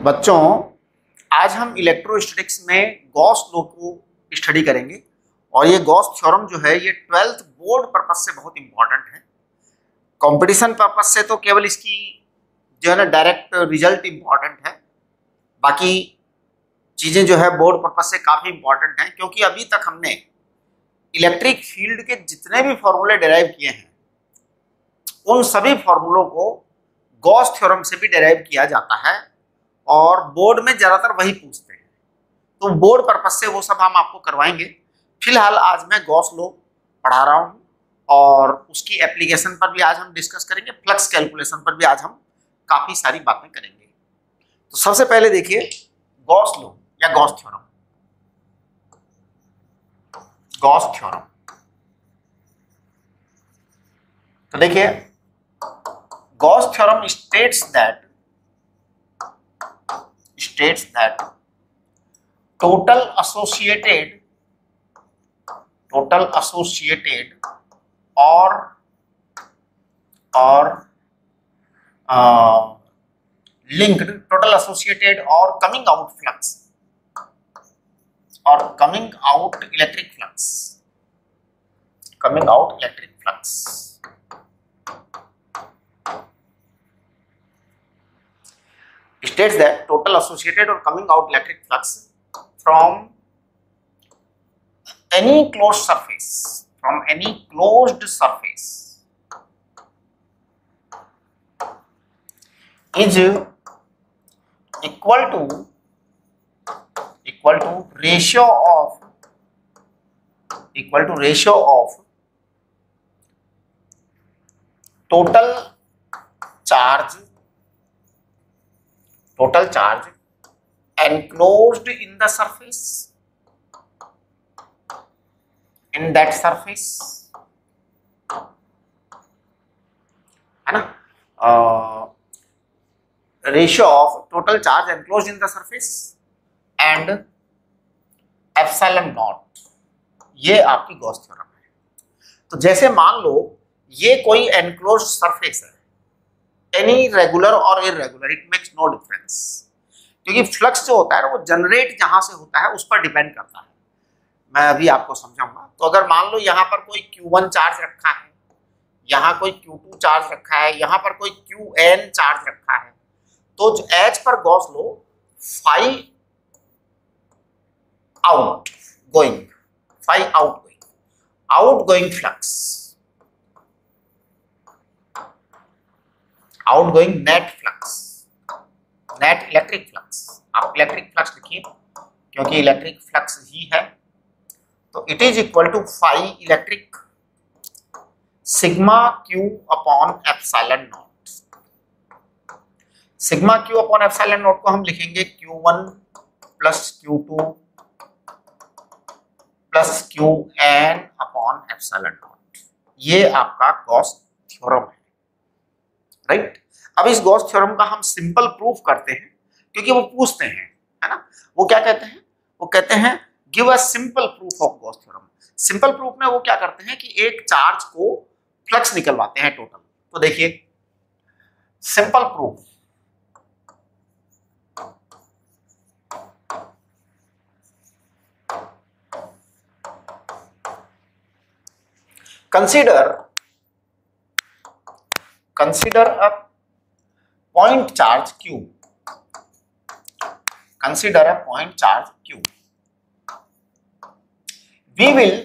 बच्चों, आज हम इलेक्ट्रोस्टैटिक्स में गॉस लॉ को स्टडी करेंगे और ये गॉस थ्योरम जो है ये 12th बोर्ड पर्पज से बहुत इंपॉर्टेंट है। कंपटीशन पर्पज से तो केवल इसकी जो है ना डायरेक्ट रिजल्ट इंपॉर्टेंट है, बाकी चीजें जो है बोर्ड पर्पज से काफी इंपॉर्टेंट हैं, क्योंकि अभी तक हमने इलेक्ट्रिक फील्ड के जितने भी फॉर्मूले डिराइव किए हैं उन सभी फॉर्मूलों को गॉस थ्योरम से भी डिराइव किया जाता है और बोर्ड में ज्यादातर वही पूछते हैं, तो बोर्ड पर्पज से वो सब हम आपको करवाएंगे। फिलहाल आज मैं गॉस लॉ पढ़ा रहा हूँ और उसकी एप्लीकेशन पर भी आज हम डिस्कस करेंगे, फ्लक्स कैलकुलेशन पर भी आज हम काफी सारी बातें करेंगे। तो सबसे पहले देखिए गॉस लॉ या गॉस थ्योरम। गॉस थ्योरम तो देखिए Gauss theorem states that total associated or linked total associated or coming out flux or coming out electric flux states that total associated or coming out electric flux from any closed surface is equal to ratio of total charge enclosed in the surface, in that surface, है ना, ratio of total charge enclosed in the surface and epsilon naught, ये आपकी Gauss theorem है। तो जैसे मान लो ये कोई एनक्लोज्ड सरफेस है, एनी रेगुलर और irregular, it makes no difference, क्योंकि फ्लक्स जो होता है ना वो जनरेट जहां से होता है उस पर डिपेंड करता है। मैं अभी आपको समझाऊंगा। तो अगर मान लो यहाँ पर कोई Q1 चार्ज रखा है, यहाँ कोई Q2 चार्ज रखा है, यहाँ पर कोई Qn चार्ज रखा है, तो H पर Gauss law phi outgoing flux, outgoing net flux, net electric flux. आप इलेक्ट्रिक फ्लक्स लिखिए क्योंकि इलेक्ट्रिक फ्लक्स ही है। तो it is equal to phi electric sigma q upon epsilon naught. Sigma q upon epsilon naught को हम लिखेंगे Q1 plus Q2 plus Qn upon epsilon naught. ये आपका गॉस थ्योरम है, राइट। अब इस गॉस थ्योरम का हम सिंपल प्रूफ करते हैं, क्योंकि वो पूछते हैं, है ना। वो क्या कहते हैं? वो कहते हैं give a simple proof of Gauss theorem. Simple proof में वो क्या करते हैं कि एक चार्ज को फ्लक्स निकलवाते हैं टोटल। तो देखिए simple proof, consider a point charge Q. Consider a point charge Q. We will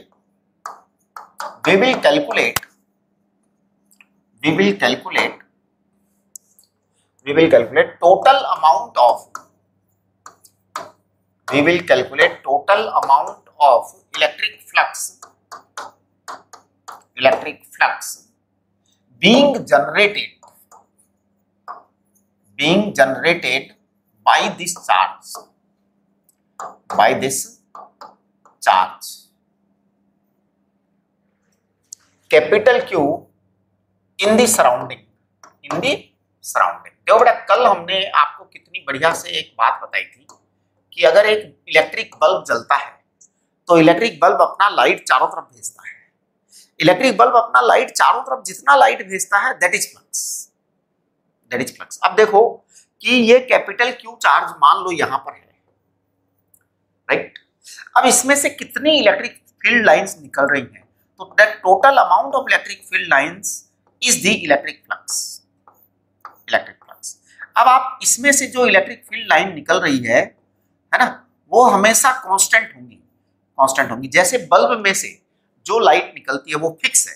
calculate total amount of electric flux being generated by this charge capital Q in the surrounding। देखो बेटा, कल हमने आपको कितनी बढ़िया से एक बात बताई थी कि अगर एक इलेक्ट्रिक बल्ब जलता है तो इलेक्ट्रिक बल्ब अपना लाइट चारों तरफ भेजता है। इलेक्ट्रिक बल्ब अपना लाइट चारों तरफ जितना लाइट भेजता है दैट इज फ्लक्स। अब देखो कि ये कैपिटल क्यू चार्ज मान लो यहां पर है, राइट। अब इसमें से कितनी इलेक्ट्रिक फील्ड लाइंस निकल रही हैं, तो that total amount of electric field lines is the electric flux. अब आप इसमें से जो इलेक्ट्रिक फील्ड लाइन निकल रही है ना, वो हमेशा कांस्टेंट होंगी। जैसे बल्ब में से जो लाइट निकलती है वो फिक्स है,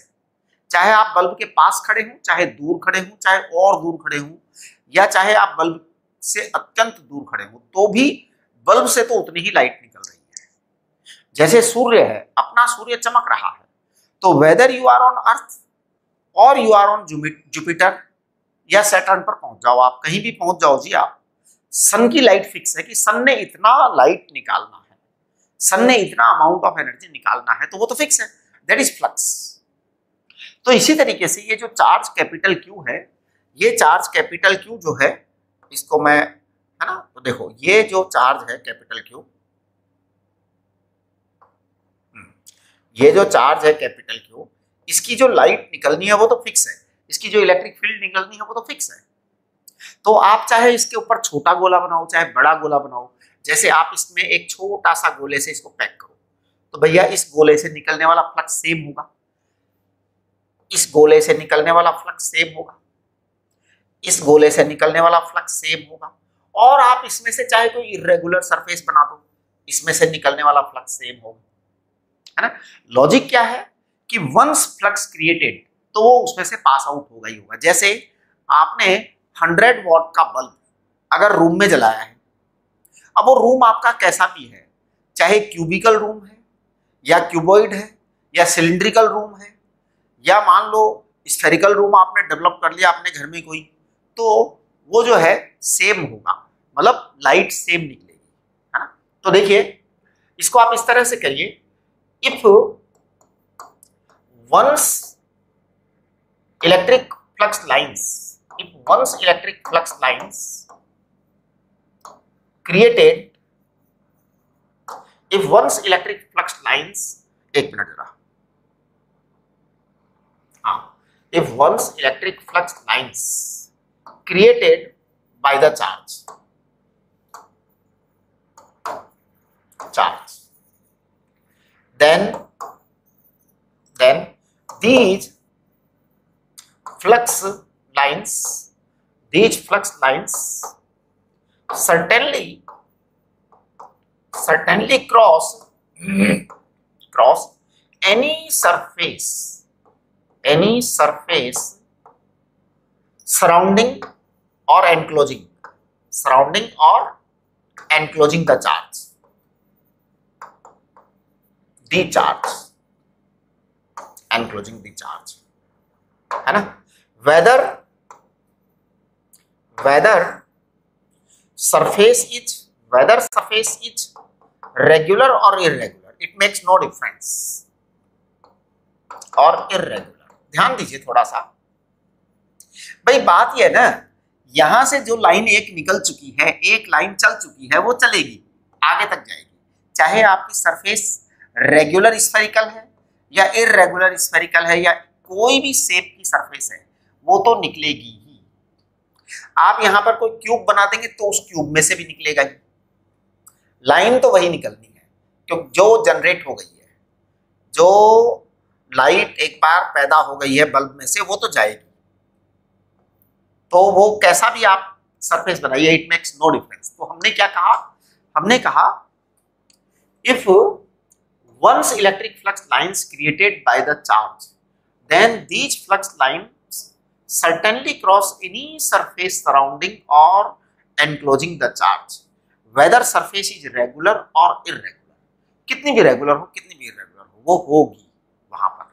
चाहे आप बल्ब के पास खड़े हों, चाहे दूर खड़े हों, चाहे और दूर खड़े हों, या चाहे आप बल्ब से अत्यंत दूर खड़े हों, तो भी बल्ब से तो उतनी ही लाइट निकल रही है। जैसे सूर्य है, अपना सूर्य चमक रहा है, तो whether you are on earth और यू आर ऑन जुपिटर या सैटर्न पर पहुंच जाओ, आप कहीं भी पहुंच जाओ जी, आप सन की लाइट फिक्स है कि सन ने इतना लाइट निकालना है, सन ने इतना अमाउंट ऑफ एनर्जी निकालना है, तो वो तो फिक्स है, दैट इज फ्लक्स। तो इसी तरीके से ये जो चार्ज कैपिटल क्यू है, ये चार्ज कैपिटल क्यू जो है, इसको मैं, है ना, तो देखो ये जो चार्ज है कैपिटल क्यू, ये जो चार्ज है कैपिटल क्यू, इसकी जो लाइट निकलनी है वो तो फिक्स है, इसकी जो इलेक्ट्रिक फील्ड निकलनी है वो तो फिक्स है। तो आप चाहे इसके ऊपर छोटा गोला बनाओ, चाहे बड़ा गोला बनाओ, जैसे आप इसमें एक छोटा सा गोले से इसको पैक करो, तो भैया इस गोले से निकलने वाला फ्लक्स सेम होगा, इस गोले से निकलने वाला फ्लक्स सेम होगा, इस गोले से निकलने वाला फ्लक्स सेम होगा, और आप इसमें से चाहे कोई इर्रेगुलर सरफेस बना दो, इसमें से निकलने वाला फ्लक्स सेम होगा, है ना। लॉजिक क्या है कि वंस फ्लक्स क्रिएटेड, तो वो उसमें से पास आउट होगा ही होगा। जैसे आपने 100 वॉट का बल्ब अगर रूम में जलाया है, अब वो रूम आपका कैसा भी है, चाहे क्यूबिकल रूम है या क्यूबॉइड है या सिलिंड्रिकल रूम है, या मान लो स्फेरिकल रूम आपने डेवलप कर लिया अपने घर में कोई, तो वो जो है सेम होगा, मतलब लाइट सेम निकलेगी, है ना। तो देखिए इसको आप इस तरह से करिए, if once electric flux lines created, if once electric flux lines, एक मिनट जरा, हाँ, if once electric flux lines created by the charge, then these flux lines certainly cross any surface surrounding or enclosing the charge, enclosing the charge, है ना। whether surface is regular or irregular, it makes no difference, और irregular, ध्यान दीजिए थोड़ा सा भाई, बात ये है ना, यहां से जो लाइन एक निकल चुकी है, एक लाइन चल चुकी है, वो चलेगी, आगे तक जाएगी, चाहे आपकी सरफेस रेगुलर स्फेरिकल है या इर्रेगुलर स्फेरिकल है या कोई भी शेप की सरफेस है, वो तो निकलेगी ही। आप यहां पर कोई क्यूब बना देंगे तो उस क्यूब में से भी निकलेगा ही, लाइन तो वही निकलनी है, क्योंकि जो जनरेट हो गई है, जो लाइट एक बार पैदा हो गई है बल्ब में से, वो तो जाएगी। तो वो कैसा भी आप सरफेस बनाइए, इट मेक्स नो डिफरेंस। तो हमने क्या कहा, हमने कहा if once electric flux lines created by the charge, then these flux lines certainly cross any surface surrounding or enclosing the charge, whether surface is regular or irregular, कितनी भी regular हो, कितनी भी इरेगुलर हो, वो होगी वहां पर,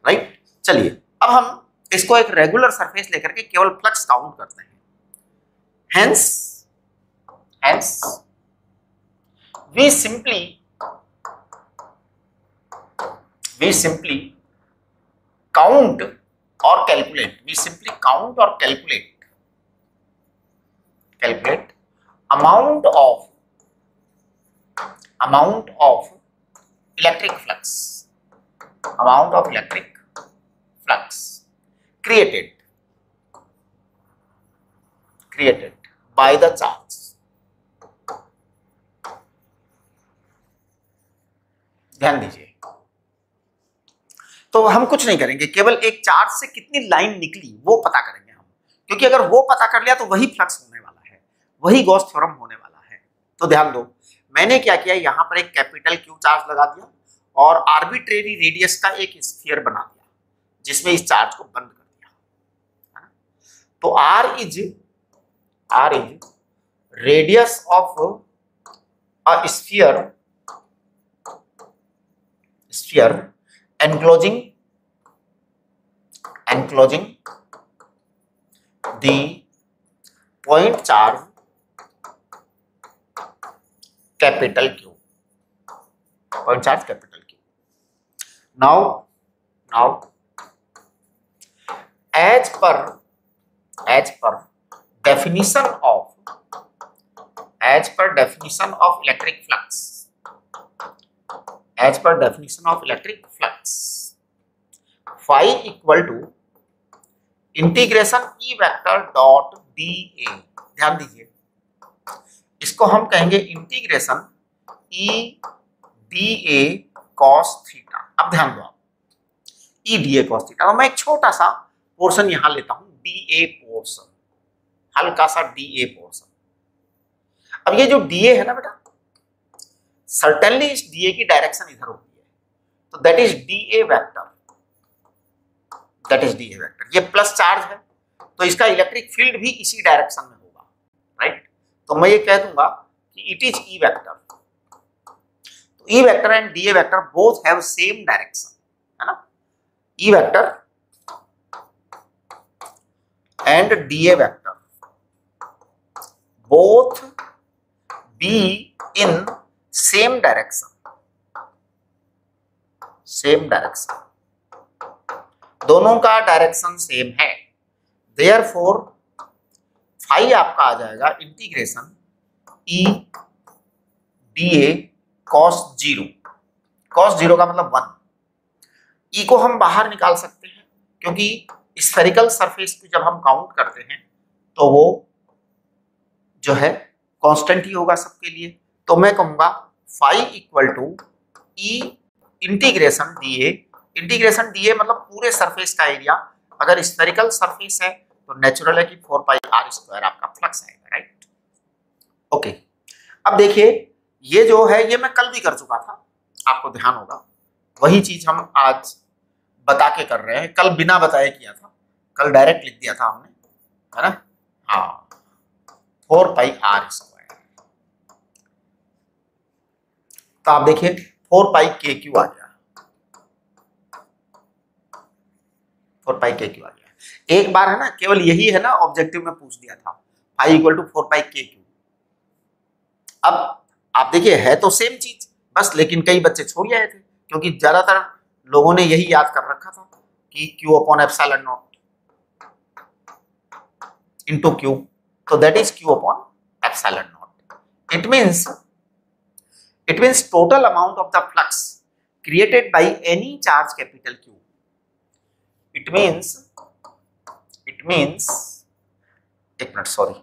राइट। चलिए अब हम इसको एक रेगुलर सरफेस लेकर के केवल फ्लक्स काउंट करते हैं। Hence we simply count or calculate amount of electric flux created by the charge. ध्यान दीजिए, तो हम कुछ नहीं करेंगे, केवल एक चार्ज से कितनी लाइन निकली वो पता करेंगे हम, क्योंकि अगर वो पता कर लिया तो वही फ्लक्स होने वाला है, वही गॉस थ्योरम होने वाला है। तो ध्यान दो, मैंने क्या किया, यहां पर एक कैपिटल क्यू चार्ज लगा दिया और आर्बिट्रेरी रेडियस का एक स्फीयर बना दिया जिसमें इस चार्ज को बंद कर दिया, है ना? तो R is radius of a sphere enclosing the point charge capital Q. Point charge capital Q. Now as per definition of electric flux, phi equal to integration E vector dot dA। ध्यान दीजिए, इसको हम कहेंगे integration E dA cos theta. अब ध्यान दो आप, E dA cos theta, तो मैं एक छोटा सा पोर्शन यहां लेता हूं, dA पोर्शन, हल्का सा dA पोर्शन। अब ये जो dA है ना बेटा, सर्टेनली इस dA की डायरेक्शन इधर होती है, तो दैट इज dA वेक्टर, ये प्लस चार्ज है तो इसका इलेक्ट्रिक फील्ड भी इसी डायरेक्शन में होगा, राइट? तो मैं ये कह दूंगा कि इट इज E वेक्टर। तो E vector and dA vector both have same direction, है ना? E vector and dA vector both be in same direction, दोनों का डायरेक्शन सेम है, देयरफॉर फाई आपका आ जाएगा इंटीग्रेशन E dA cos 0 का मतलब 1। E को हम बाहर निकाल सकते हैं क्योंकि स्फेरिकल सरफेस की जब हम काउंट करते हैं तो वो जो है कांस्टेंट ही होगा सबके लिए। तो मैं कहूंगा phi equal to E integration dA मतलब पूरे सरफेस का एरिया। अगर स्फेरिकल सरफेस है तो नेचुरल है कि 4πr² आपका फ्लक्स आएगा, राइट? ओके, अब देखिए ये जो है ये मैं कल भी कर चुका था, आपको ध्यान होगा, वही चीज हम आज बता के कर रहे हैं। कल बिना बताए किया था, कल डायरेक्ट लिख दिया था हमने, है ना? हाँ, 4πr²। तो आप देखिए 4πkq आ गया, 4πkq आ गया। एक बार है ना, केवल यही है ना ऑब्जेक्टिव में पूछ दिया था, फाई इक्वल टू 4πkq। अब आप देखिए है तो सेम चीज बस, लेकिन कई बच्चे छोड़ आए थे क्योंकि ज्यादातर लोगों ने यही याद कर रखा था कि Q/ε0 into Q, so that is Q/ε0। It means total amount of the flux created by any charge capital Q। It means एक minute, sorry,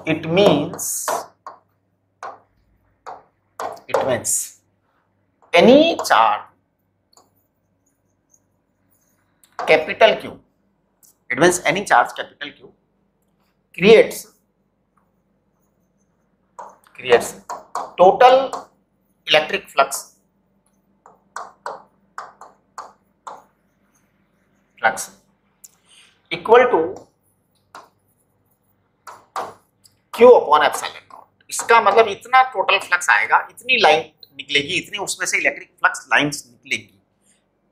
it means any charge capital Q, creates total electric flux equal to Q/ε0। इसका मतलब इतना total flux आएगा, इतनी line निकलेगी, इतनी उसमें से इलेक्ट्रिक फ्लक्स लाइंस निकलेगी,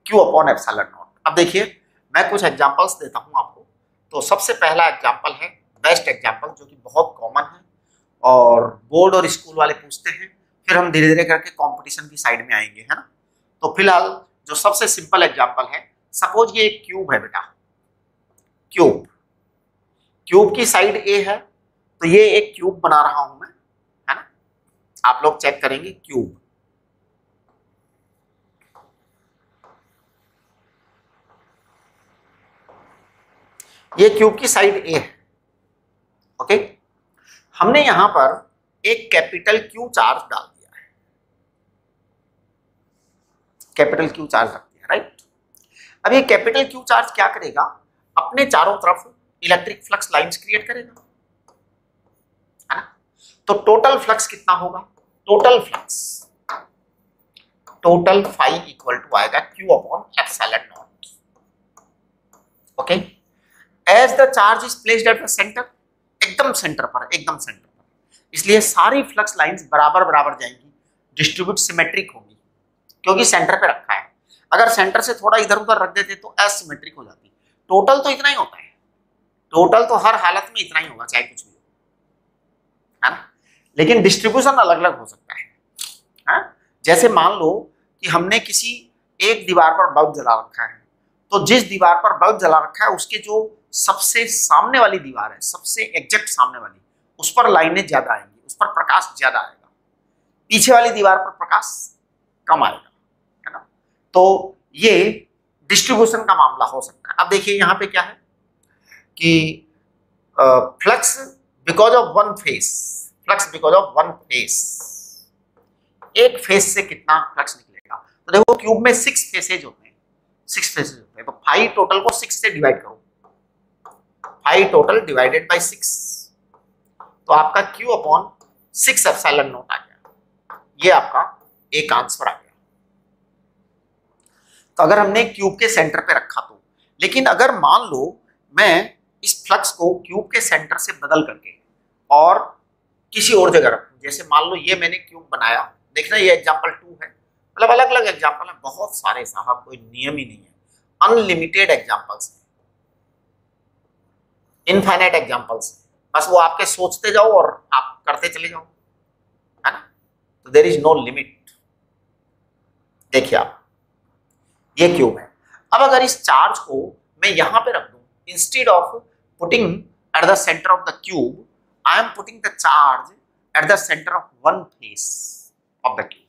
Q/ε0। अब देखिए मैं कुछ एग्जांपल्स देता हूं आपको। तो सबसे पहला एग्जांपल है, बेस्ट एग्जांपल, जो कि बहुत कॉमन है और बोर्ड और स्कूल वाले पूछते हैं, फिर हम धीरे धीरे करके कंपटीशन की साइड में आएंगे, है ना? तो फिलहाल जो सबसे सिंपल एग्जांपल है, सपोज ये एक क्यूब है बेटा, क्यूब की साइड ए है, तो ये एक क्यूब बना रहा हूं मैं, है ना? आप लोग चेक करेंगे क्यूब, ये क्यूब की साइड ए है, ओके। हमने यहां पर एक कैपिटल क्यू चार्ज डाल दिया है, कैपिटल क्यू चार्ज रख दिया, राइट। अब ये कैपिटल क्यू चार्ज क्या करेगा, अपने चारों तरफ इलेक्ट्रिक फ्लक्स लाइंस क्रिएट करेगा, है ना। तो टोटल फ्लक्स कितना होगा, टोटल फाई इक्वल टू आएगा q upon epsilon naught, okay. As the charge is placed at the centre, एकदम सेंटर पर, एकदम सेंटर पर, इसलिए सारी फ्लक्स लाइंस बराबर बराबर जाएंगी, डिस्ट्रीब्यूट सिमेट्रिक होगी, क्योंकि सेंटर पे रखा है। अगर सेंटर से थोड़ा इधर उधर रख देते तो एसिमेट्रिक हो जाती। टोटल तो इतना ही होता है, टोटल तो हर हालत में इतना ही होगा, चाहे कुछ भी हो, है ना। लेकिन डिस्ट्रीब्यूशन अलग अलग हो सकता है। जैसे मान लो कि हमने किसी एक दीवार पर बल्ब जला रखा है, तो जिस दीवार पर बल्ब जला रखा है उसके जो सबसे सामने वाली दीवार है, सबसे एग्जैक्ट सामने वाली, उस पर लाइनें ज्यादा आएंगी, उस पर प्रकाश ज्यादा आएगा, पीछे वाली दीवार पर प्रकाश कम आएगा, है ना। तो ये डिस्ट्रीब्यूशन का मामला हो सकता है। अब देखिए यहाँ पे क्या है कि flux because of one face, flux because of one face, एक फेस से कितना फ्लक्स निकलेगा। तो देखो क्यूब में 6 फेसेज होते हैं, 6 फेसेज होते हैं, तो फाई टोटल को 6 से डिवाइड करो, फाई टोटल डिवाइडेड बाय 6, तो आपका क्यू अपॉन 6 एप्सिलॉन नॉट आ गया। ये आपका एक आंसर आ गया। तो अगर हमने क्यूब के सेंटर पे रखा तो, लेकिन अगर मान लो मैं इस फ्लक्स को क्यूब के सेंटर से बदल करके और किसी और जगह रखूं, जैसे मान लो ये मैंने क्यूब बनाया, देखना ये एग्जांपल 2 है, मतलब अलग अलग एग्जांपल है, बहुत सारे साहब, कोई नियम ही नहीं है, अनलिमिटेड एग्जांपल्स हैं, इनफाइनाइट एग्जांपल्स, बस वो आपके सोचते जाओ और आप करते चले जाओ, है ना। तो देयर इज नो लिमिट। देखिए आप, ये क्यूब है। अब अगर इस चार्ज को मैं यहां पे रख दूं, instead of putting eight the centre of the cube, I am putting the charge at the centre of one face of the cube.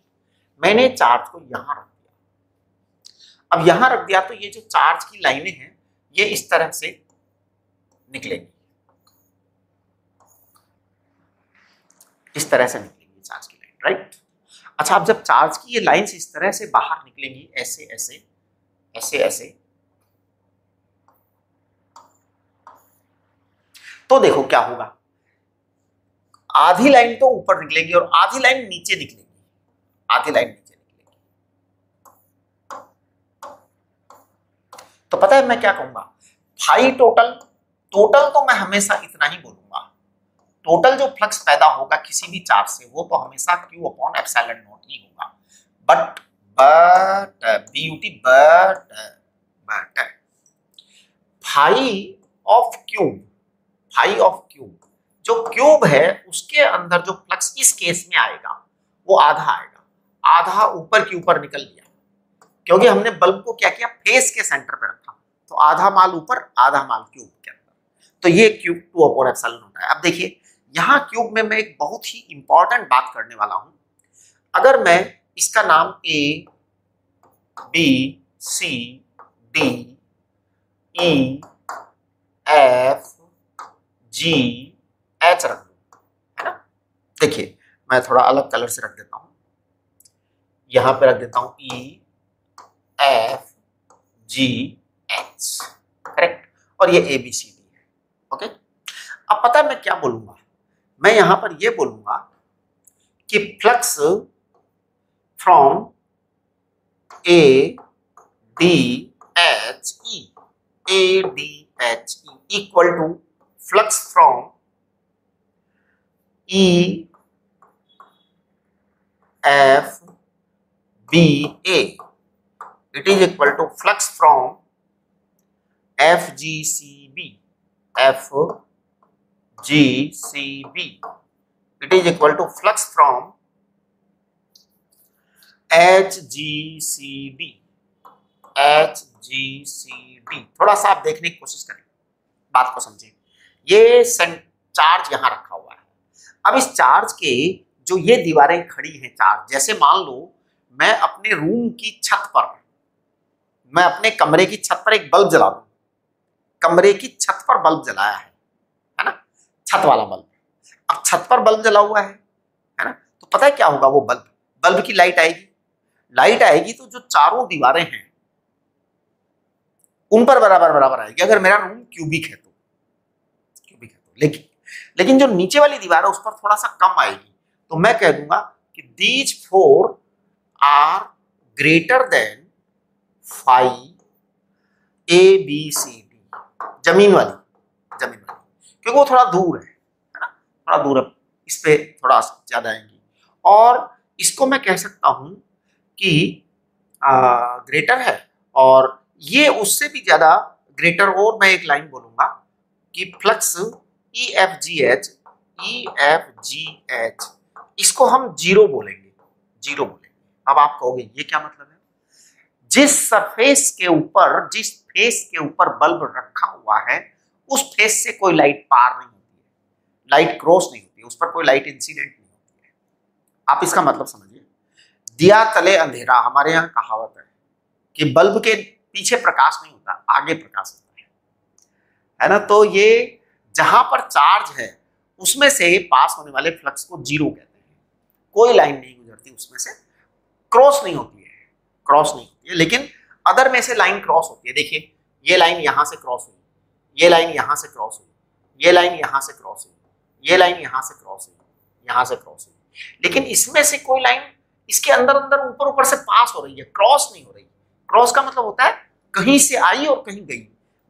मैंने चार्ज को यहां रख दिया। अब यहां रख दिया तो ये जो चार्ज की लाइनें हैं ये इस तरह से निकलेंगी, इस तरह से निकलेंगी चार्ज की लाइन, राइट। अच्छा, अब जब चार्ज की ये लाइंस इस तरह से बाहर निकलेंगी, ऐसे ऐसे ऐसे ऐसे, तो देखो क्या होगा, आधी लाइन तो ऊपर निकलेगी और आधी लाइन नीचे निकलेगी, आधी लाइन नीचे निकलेगी। तो पता है मैं क्या कहूंगा, फाई टोटल, टोटल तो मैं हमेशा इतना ही बोलूंगा, टोटल जो फ्लक्स पैदा होगा किसी भी चार्ज से वो तो हमेशा क्यू अपॉन एप्सिलॉन नॉट ही होगा। But beauty but phi of cube, phi of cube, जो क्यूब है उसके अंदर जो फ्लक्स इस केस में आएगा वो आधा आएगा, आधा ऊपर के ऊपर निकल गया, क्योंकि हमने बल्ब को क्या किया, फेस के सेंटर पे रखा, तो आधा माल ऊपर आधा माल क्यूब के अंदर, तो ये क्यूब 2 अपॉन एप्सिलॉन नॉट है। अब देखिए यहां क्यूब में मैं एक बहुत ही इंपॉर्टेंट बात करने वाला हूं। अगर मैं इसका नाम A B C D E F G H रख दूं, है ना। देखिए मैं थोड़ा अलग कलर से रख देता हूं, यहां पे रख देता हूं ई एफ जी एच, करेक्ट, और ये ए बी सी डी है, ओके। अब पता है मैं क्या बोलूंगा, मैं यहां पर ये बोलूंगा कि flux from A D H E, A D H E equal to flux from E F B A, it is equal to flux from F G C B, F GCB, it is equal to flux from HGCB, HGCB। थोड़ा सा आप देखने की कोशिश करें, बात को समझें। ये चार्ज यहां रखा हुआ है। अब इस चार्ज के जो ये दीवारें खड़ी हैं चार्ज, जैसे मान लो मैं अपने रूम की छत पर, मैं अपने कमरे की छत पर एक बल्ब जला दूं, कमरे की छत पर बल्ब जलाया है ना, छत वाला बल्ब। अब छत पर बल्ब जला हुआ है ना, तो पता है क्या होगा, वो बल्ब की लाइट आएगी तो जो चारों दीवारें हैं उन पर बराबर बराबर आएगी। अगर मेरा रूम क्यूबिक है तो लेकिन जो नीचे वाली दीवार है उस पर थोड़ा सा कम आएगी, तो मैं कह दूंगा कि these 4 are greater than 5 ABCD, जमीन वाली, क्योंकि वो थोड़ा दूर है ना, थोड़ा दूर है, इस पे थोड़ा ज्यादा आएंगी। और इसको मैं कह सकता हूं कि ग्रेटर है, और ये उससे भी ज्यादा ग्रेटर। और मैं एक लाइन बोलूंगा कि फ्लक्स EFGH इसको हम जीरो बोलेंगे। अब आप कहोगे ये क्या मतलब है? जिस फेस के ऊपर बल्ब रखा हुआ है उस फेस से कोई लाइट पार नहीं होती है, लाइट क्रॉस नहीं होती है, उस पर कोई लाइट इंसिडेंट नहीं होती है। आप इसका मतलब समझिए, दिया तले अंधेरा, हमारे यहाँ कहावत कि बल्ब के पीछे प्रकाश नहीं होता, आगे प्रकाश होता है ना। तो ये जहां पर चार्ज है उसमें से पास होने वाले फ्लक्स को जीरो कहते हैं। कोई लाइन नहीं गुजरती उसमें से, क्रॉस नहीं होती है, लेकिन अदर में से लाइन क्रॉस होती है। देखिए ये लाइन यहां से क्रॉस हुई, ये लाइन यहां से क्रॉस हुई, ये लाइन यहां से क्रॉस हुई, ये लाइन यहां से क्रॉस हुई, यहां से क्रॉस हुई, लेकिन इसमें से कोई लाइन इसके अंदर ऊपर से पास हो रही है, क्रॉस नहीं हो रही। क्रॉस का मतलब होता है कहीं से आई और कहीं गई।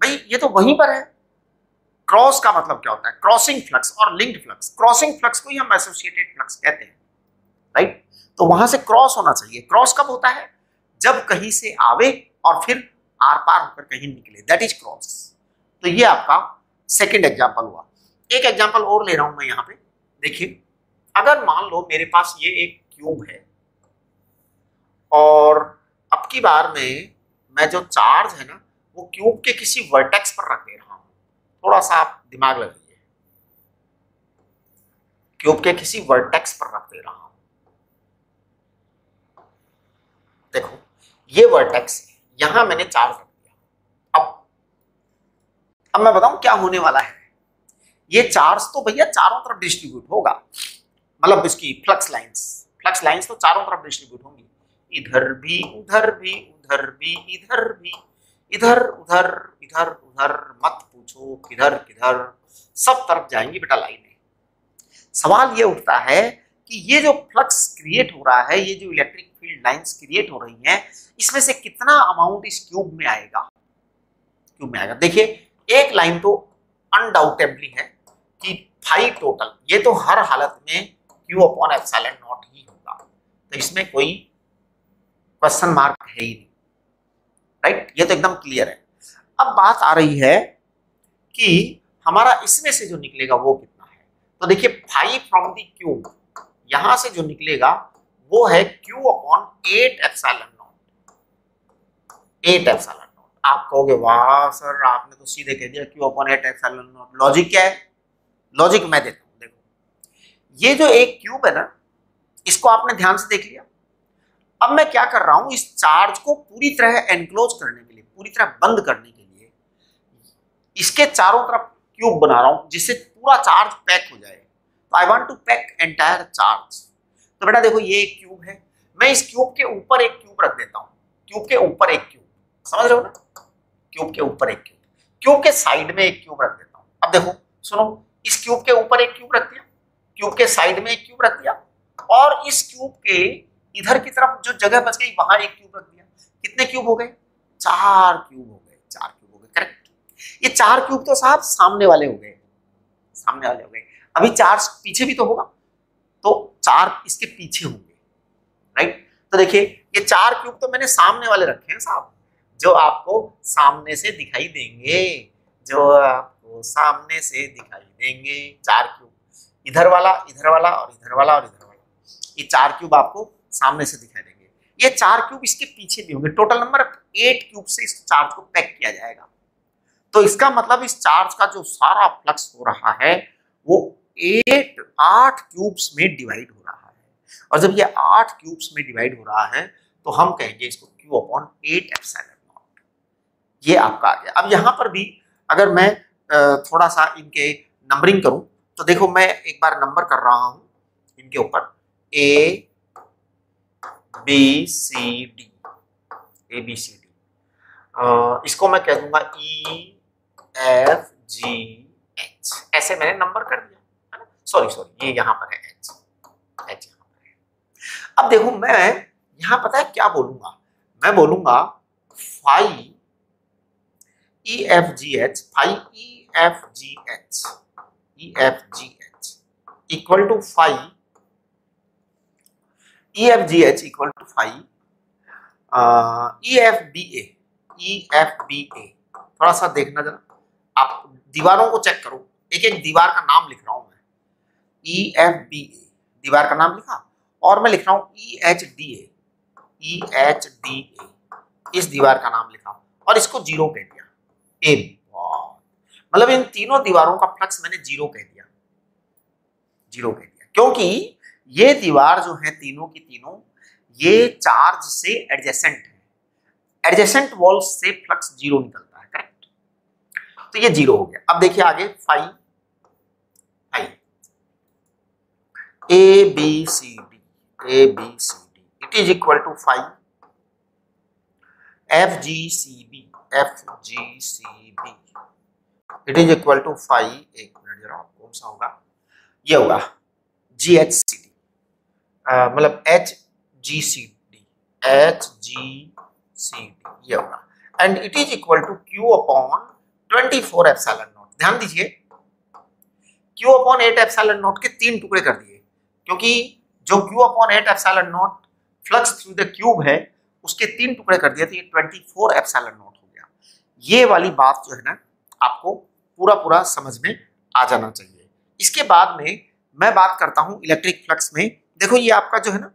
भाई ये तो वहीं पर है। क्रॉस का मतलब क्या होता है? क्रॉसिंग फ्लक्स और लिंक्ड फ्लक्स। क्रॉसिंग फ्लक्स को ही हम एसोसिएटेड फ्लक्स कहते हैं, राइट। तो वहां से क्रॉस होना चाहिए। क्रॉस कब होता है? जब कहीं से आवे और फिर आर पार होकर कहीं निकले, दैट इज क्रॉस। तो ये आपका सेकंड एग्जांपल हुआ। एक एग्जांपल और ले रहा हूं मैं यहाँ पे। देखिए अगर मान लो मेरे पास ये एक क्यूब है और अब की बार में मैं जो चार्ज है ना वो क्यूब के किसी वर्टेक्स पर रख दे रहा हूं। थोड़ा सा आप दिमाग लगाइए, क्यूब के किसी वर्टेक्स पर रख दे रहा हूं। देखो ये वर्टेक्स है, यहां मैंने चार्ज रख दिया। अब मैं बताऊं क्या होने वाला है। ये चार्ज तो भैया चारों तरफ डिस्ट्रीब्यूट होगा, मतलब इसकी फ्लक्स लाइंस तो चारों तरफ डिस्ट्रीब्यूट होंगी, इधर भी उधर भी उधर भी इधर भी, इधर उधर इधर उधर, मत पूछो किधर किधर, सब तरफ जाएंगी बेटा लाइनें। सवाल ये उठता है कि ये जो फ्लक्स क्रिएट हो रहा है, ये जो इलेक्ट्रिक फील्ड लाइंस क्रिएट हो रही हैं, इसमें से कितना अमाउंट इस क्यूब में आएगा? देखिए एक लाइन तो अनडाउटेबली है कि 5 टोटल, ये तो हर हालत में Q/ε0 ही होगा, तो इसमें कोई क्वेश्चन मार्क है ही नहीं, राइट। ये तो एकदम क्लियर है। अब बात आ रही है कि हमारा इसमें से जो निकलेगा वो कितना है। तो देखिए 5 फ्रॉम द क्यूब, यहां से जो निकलेगा वो है Q/8ε0। आप कहोगे वाह सर आपने तो सीधे कह दिया Q/8ε0। लॉजिक क्या है? लॉजिक मैं देता हूं। देखो ये जो एक क्यूब है ना, इसको आपने ध्यान से देख लिया। अब मैं क्या कर रहा हूं, इस चार्ज को पूरी तरह एनक्लोज करने के लिए, पूरी तरह बंद करने के लिए इसके चारों तरफ क्यूब बना रहा हूं जिससे पूरा चार्ज पैक हो जाए। तो I want to pack entire charge. तो बेटा देखो ये एक क्यूब है, मैं इस क्यूब के ऊपर एक क्यूब रख देता हूं, क्यूब के ऊपर एक क्यूब, समझ रहे हो ना? क्यूब के ऊपर एक क्यूब, क्यूब के साइड में एक क्यूब रख देता हूं। अब देखो सुनो, इस क्यूब के ऊपर एक क्यूब रख दिया, क्यूब के साइड में एक क्यूब रख दिया, और इस क्यूब के इधर की तरफ जो जगह बच गई वहां एक क्यूब रख दिया। कितने क्यूब हो गए? 4 क्यूब हो गए, 4 क्यूब हो गए, करेक्ट। ये 4 क्यूब तो साहब सामने वाले हो गए, अभी 4 पीछे भी तो होगा, तो 4 इसके पीछे होंगे, राइट। तो देखिए ये 4 क्यूब तो मैंने सामने वाले रखे हैं साहब, जो आपको सामने से दिखाई देंगे, 4 क्यूब, इधर वाला और इधर वाला और इधर वाला, ये 4 क्यूब आपको सामने से दिखाई देंगे। ये 4 क्यूब इसके पीछे भी होंगे। टोटल नंबर 8 क्यूब से इस चार्ज को पैक किया जाएगा। तो इसका मतलब इस चार्ज का जो सारा फ्लक्स हो रहा है वो 8 क्यूब्स में डिवाइड हो रहा है। और जब ये 8 क्यूब्स में डिवाइड हो रहा है तो हम कहेंगे इसको Q/8ε0। ये आपका आ गया। अब यहां पर भी अगर मैं थोड़ा सा इनके नंबरिंग करूं तो देखो मैं एक बार नंबर कर रहा हूं इनके ऊपर A B C D, A B C D, इसको मैं कह दूंगा ई एफ जी एच, ऐसे मैंने नंबर कर दिया है ना। सॉरी ये यहाँ पर है एच, एच यहाँ पर है। अब देखो मैं यहाँ पता है क्या बोलूंगा, मैं बोलूंगा five E F G H, five E F G H, E F G H equal to five, E F G H equal to five E F B A, E F B A. थोड़ा सा देखना जरा, आप दीवारों को check करो, एक एक दीवार का नाम लिख रहा हूं मैं, ई एफ बी ए दीवार का नाम लिखा, और मैं लिख रहा हूं E H D A, E H D A इस दीवार का नाम लिखा और इसको जीरो कह दिया। ए मतलब इन तीनों दीवारों का फ्लक्स मैंने जीरो कह दिया, जीरो कह दिया, क्योंकि ये दीवार जो है तीनों की तीनों ये चार्ज से एडजेसेंट है, एडजेसेंट वॉल से फ्लक्स जीरो निकलता है, करेक्ट। तो ये जीरो हो गया। अब देखिए आगे five five A B C D, A B C D it is equal to five F G C B, F G C B it is equal to five, एक मिनट जरा कौन सा होगा, ये होगा जी एच सी डी, मतलब H G C D, H G C D ये होगा, and it is equal to q upon 24 epsilon naught. ध्यान दीजिए क्यू अपॉन 8 एप्सिलॉन नॉट के तीन टुकड़े कर दिए, क्योंकि जो Q upon 8 epsilon not flux through the cube है उसके तीन टुकड़े कर दिए तो ये 24 एप्सिलॉन नॉट हो गया। ये वाली बात जो है ना आपको पूरा पूरा समझ में आ जाना चाहिए। इसके बाद में मैं बात करता हूं इलेक्ट्रिक फ्लक्स में। देखो ये आपका जो है ना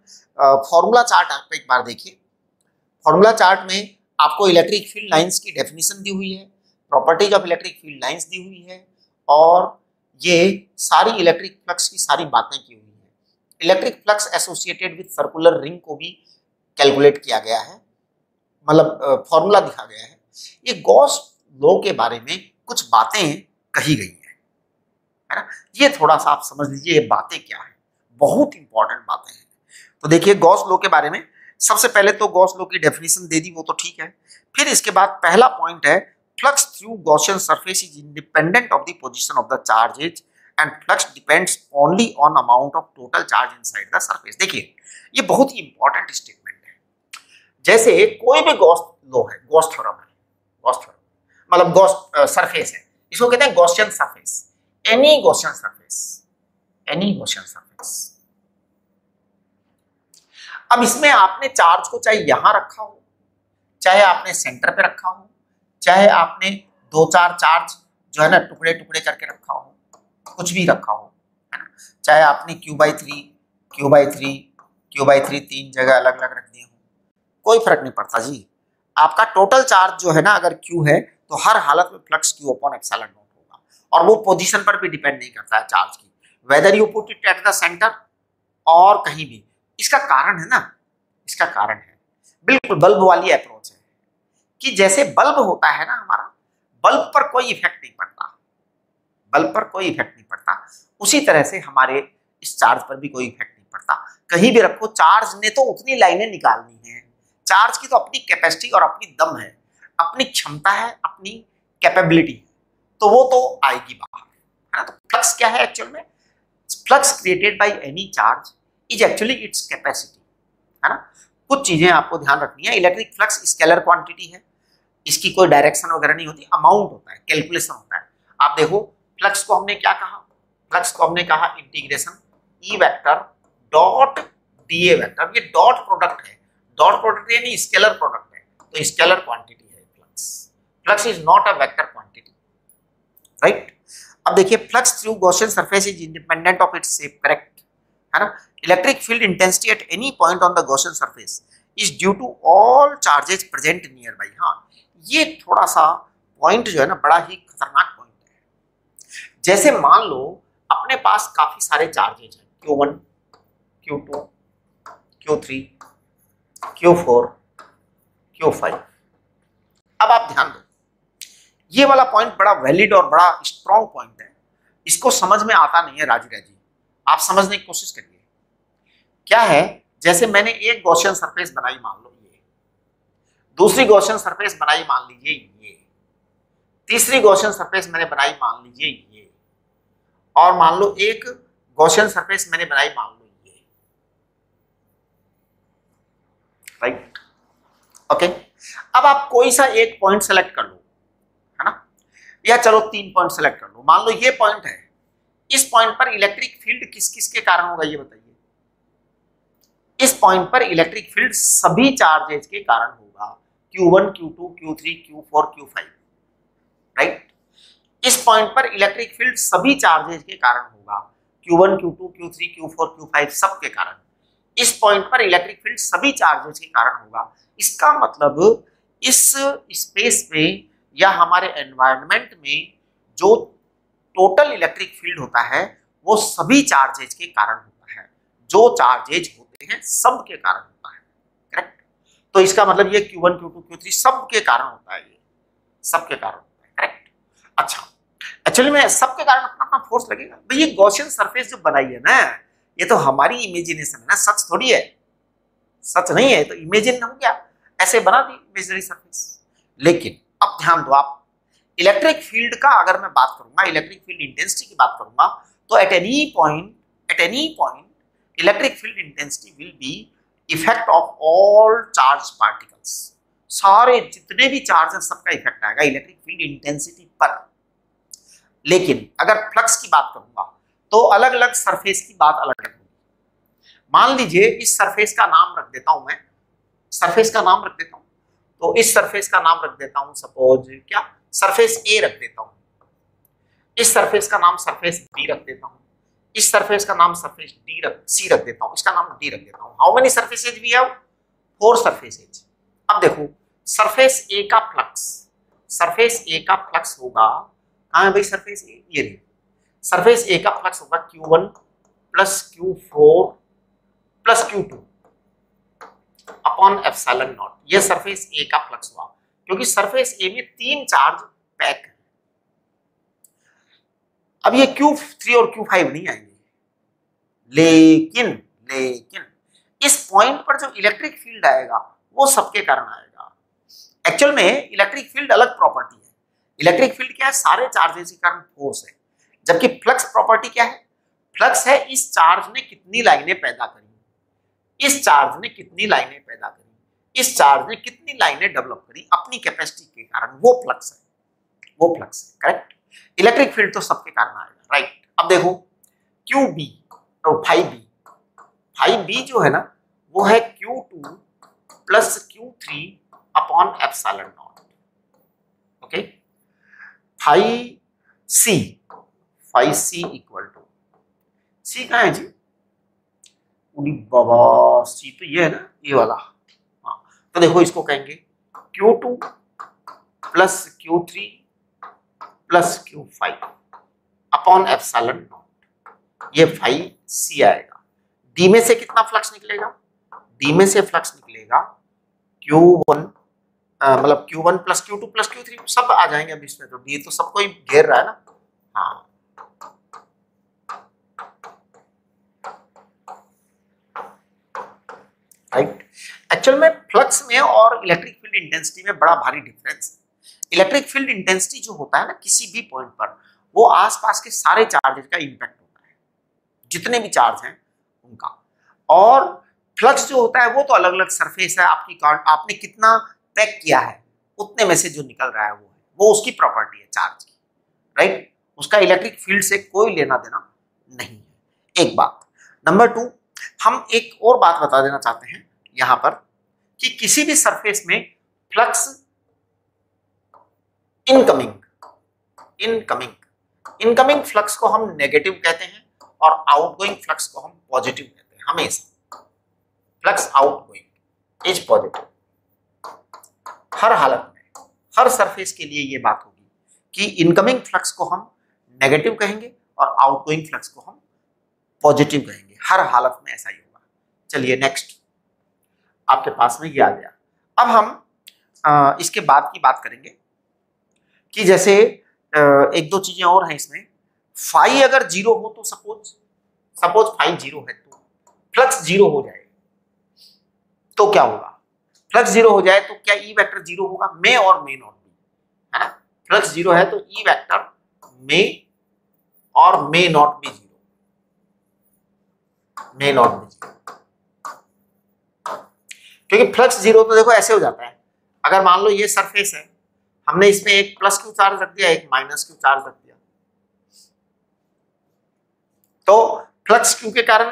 फॉर्मूला चार्ट आप एक बार देखिए, फॉर्मूला चार्ट में आपको इलेक्ट्रिक फील्ड लाइंस की डेफिनेशन दी हुई है, properties of electric field lines दी हुई है, और ये सारी इलेक्ट्रिक फ्लक्स की सारी बातें की हुई है। Electric flux associated with circular ring को भी कैलकुलेट किया गया है, मतलब फॉर्मूला दिखा गया है। ये गॉस लॉ के बारे में कुछ बातें कही गई है ना, ये थोड़ा सा आप समझ लीजिए ये बातें क्या है, बहुत इंपॉर्टेंट बातें हैं। तो देखिए गॉस लॉ के बारे में सबसे पहले तो गॉस लॉ की डेफिनेशन दे दी, वो तो ठीक है। फिर इसके बाद पहला पॉइंट है flux through Gaussian surface is independent of the position of the charges and flux depends only on amount of total charge inside the surface. देखिए ये बहुत ही इंपॉर्टेंट स्टेटमेंट है। जैसे कोई भी गॉस लॉ है, गॉस थ्योरम है, गॉस थ्योरम मतलब गॉस सरफेस है, इसको कहते हैं Gaussian surface, any Gaussian surface, any Gaussian surface. अब इसमें आपने चार्ज को चाहे यहां रखा हो, चाहे आपने सेंटर पे रखा हो, चाहे आपने दो चार चार्ज जो है ना टुकड़े टुकड़े करके रखा हो, कुछ भी रखा हो, है ना, चाहे आपने क्यू बाई थ्री तीन जगह अलग अलग रख दिए हो, कोई फर्क नहीं पड़ता जी। आपका टोटल चार्ज जो है ना अगर क्यू है तो हर हालत में flux Q upon epsilon not होगा, और वो पोजीशन पर भी डिपेंड नहीं करता है चार्ज की, whether you put it at the centre और कहीं भी। इसका कारण है ना, इसका कारण है बिल्कुल बल्ब वाली अप्रोच है कि जैसे बल्ब होता है ना हमारा, बल्ब पर कोई इफेक्ट नहीं पड़ता, बल्ब पर कोई इफेक्ट नहीं पड़ता, उसी तरह से हमारे इस चार्ज पर भी कोई इफेक्ट नहीं पड़ता। कहीं भी रखो, चार्ज ने तो उतनी लाइनें निकालनी है, चार्ज की तो अपनी कैपेसिटी और अपनी दम है, अपनी क्षमता है, अपनी कैपेबिलिटी है, तो वो तो आएगी बाहर, है ना। तो फ्लक्स क्या है एक्चुअल में, flux created by any charge is actually its capacity, है ना। कुछ चीजें आपको ध्यान रखनी है, इलेक्ट्रिक फ्लक्स स्केलर क्वांटिटी है, इसकी कोई डायरेक्शन वगैरह नहीं होती, अमाउंट होता है, कैलकुलेशन होता है। आप देखो फ्लक्स को हमने क्या कहा, फ्लक्स को हमने कहा integration E vector dot D A vector, ये डॉट प्रोडक्ट है, डॉट प्रोडक्ट यानी स्केलर प्रोडक्ट है, तो स्केलर क्वांटिटी है flux, flux is not a vector quantity, right. अब देखिए flux through Gaussian surface is independent of its shape, correct, है ना। Electric field intensity at any point on the Gaussian surface is due to all charges present nearby. हाँ ये थोड़ा सा point जो है ना बड़ा ही खतरनाक पॉइंट है। जैसे मान लो अपने पास काफी सारे चार्जेज हैं, Q1, Q2, Q3, Q4, Q5। अब आप ध्यान दो, ये वाला पॉइंट बड़ा वैलिड और बड़ा स्ट्रॉन्ग पॉइंट है, इसको समझ में आता नहीं है राजवीर जी, आप समझने की कोशिश करिए। क्या है, जैसे मैंने एक गॉसियन सरफेस बनाई, मान लो ये, दूसरी गॉसियन सरफेस बनाई मान लीजिए ये, तीसरी गॉसियन सरफेस मैंने बनाई मान लीजिए ये, और मान लो एक गॉसियन सरफेस मैंने बनाई मान लो ये, राइट, ओके। अब आप कोई सा एक पॉइंट सेलेक्ट कर लो, है ना, या चलो 3 पॉइंट सेलेक्ट कर लो। मान लो ये पॉइंट है, इस पॉइंट पर इलेक्ट्रिक फील्ड किस किस के कारण होगा ये बताइए। इस पॉइंट पर इलेक्ट्रिक फील्ड सभी चार्जेज के कारण होगा, Q1, Q2, Q3, Q4, Q5, right. इस पॉइंट पर इलेक्ट्रिक फील्ड सभी चार्जेज के कारण होगा, Q1, Q2, Q3, Q4, Q5 सब के कारण। इस पॉइंट पर इलेक्ट्रिक फील्ड सभी चार्जेज के कारण होगा। इसका मतलब इस स्पेस में या हमारे एनवायरनमेंट में जो टोटल इलेक्ट्रिक फील्ड होता है वो सभी चार्जेज के कारण होता है, जो चार्जेज होते हैं सब के कारण होता है, करेक्ट। तो इसका मतलब ये Q1, Q2, Q3 सब के कारण होता है, ये सब के कारण होता है, करेक्ट। अच्छा, एक्चुअली में सब के कारण अपना अपना फोर्स लगेगा भाई। ये गॉसियन सरफेस जो बनाई है ना, ये तो हमारी इमेजिनेशन है ना, सच थोड़ी है, सच नहीं है, तो इमेजिन हो गया, ऐसे बना दी इमेजिनरी सरफेस। लेकिन अब ध्यान दो आप, इलेक्ट्रिक फील्ड का अगर मैं बात करूंगा, इलेक्ट्रिक फील्ड इंटेंसिटी की बात करूंगा, तो eight any point electric field intensity will be effect of all charge particles. सारे जितने भी चार्ज हैं सबका इफेक्ट आएगा इलेक्ट्रिक फील्ड इंटेंसिटी पर। लेकिन अगर फ्लक्स की बात करूंगा तो अलग अलग सरफेस की बात अलग अलग होगी। मान लीजिए इस सरफेस का नाम रख देता हूं मैं, सरफेस का नाम रख देता हूं, तो इस सरफेस का नाम रख देता हूं सपोज क्या, सरफेस ए रख देता हूं। इस सरफेस का नाम सरफेस बी रख देता हूं। इस सरफेस का नाम सरफेस सी रख देता हूं। इसका नाम डी रख देता हूं। How many surfaces we have? 4 surfaces. अब देखो सरफेस ए का फ्लक्स, सरफेस ए का फ्लक्स होगा, कहां है भाई सरफेस ए, ये देखो सरफेस ए का फ्लक्स होगा Q1 plus Q4 plus Q2 upon epsilon naught. ये सरफेस ए का फ्लक्स हुआ, क्योंकि सरफेस ए में 3 चार्ज पैक है। अब ये Q3 और Q5 नहीं आएंगे, लेकिन इस पॉइंट पर जो इलेक्ट्रिक फील्ड आएगा वो सबके कारण आएगा। एक्चुअल में इलेक्ट्रिक फील्ड अलग प्रॉपर्टी है। इलेक्ट्रिक फील्ड क्या है? सारे चार्जेस के कारण फोर्स है। जबकि फ्लक्स प्रॉपर्टी क्या है? फ्लक्स है इस चार्ज ने कितनी लाइनें पैदा करी, इस चार्ज ने कितनी लाइनें पैदा करी, इस चार्ज ने कितनी लाइनें डेवलप करी अपनी कैपेसिटी के कारण, वो फ्लक्स है, वो फ्लक्स है, करेक्ट। इलेक्ट्रिक फील्ड तो सबके कारण आएगा, राइट। अब देखो QB और 5B जो है ना वो है Q2 plus Q3 upon epsilon naught, okay. 5C equal to, C कहाँ है जी? उड़ी बाबा, C तो ये है ना, ये वाला। हाँ, तो देखो इसको कहेंगे Q2 plus Q3 plus Q5 upon epsilon naught. ये 5C आएगा। डी में से कितना फ्लक्स निकलेगा? डी में से फ्लक्स निकलेगा Q1 मतलब Q1 plus Q2 plus Q3 सब आ जाएंगे अभी इसमें, तो डी तो सबको ही घेर रहा है ना। हाँ, राइट। एक्चुअल में फ्लक्स में और इलेक्ट्रिक फील्ड इंटेंसिटी में बड़ा भारी डिफरेंस है। इलेक्ट्रिक फील्ड इंटेंसिटी जो होता है ना किसी भी पॉइंट पर, वो आसपास के सारे चार्जेस का इंपैक्ट होता है, जितने भी चार्ज हैं उनका। और फ्लक्स जो होता है वो तो अलग अलग सरफेस है, आपने कितना पैक किया है उतने में से जो निकल रहा है वो उसकी प्रॉपर्टी है चार्ज की, राइट। उसका इलेक्ट्रिक फील्ड से कोई लेना देना नहीं है, एक बात। नंबर 2, हम एक और बात बता देना चाहते हैं यहां पर कि किसी भी सरफेस में फ्लक्स इनकमिंग फ्लक्स को हम नेगेटिव कहते हैं और आउटगोइंग फ्लक्स को हम पॉजिटिव कहते हैं। हमेशा फ्लक्स आउटगोइंग इज पॉजिटिव, हर हालत में, हर सरफेस के लिए ये बात होगी कि इनकमिंग फ्लक्स को हम नेगेटिव कहेंगे और आउटगोइंग फ्लक्स को हम पॉजिटिव कहेंगे, हर हालत में ऐसा ही होगा। चलिए नेक्स्ट, आपके पास में ये आ गया। अब हम इसके बाद की बात करेंगे कि जैसे एक दो चीजें और हैं इसमें, फाई अगर जीरो हो तो सपोज फाई जीरो है तो फ्लक्स जीरो हो जाए तो क्या होगा? फ्लक्स जीरो हो जाए तो क्या ई वेक्टर जीरो होगा? मे और मे नॉट बी, है ना? फ्लक्स जीरो है तो ई वेक्टर मे और may not be zero, may not be zero, क्योंकि फ्लक्स जीरो तो देखो ऐसे हो जाता है, अगर मान लो ये सरफेस है, हमने इसमें एक प्लस क्यू चार्ज रख दिया, एक माइनस क्यू चार्ज रख दिया, तो फ्लक्स क्यू के कारण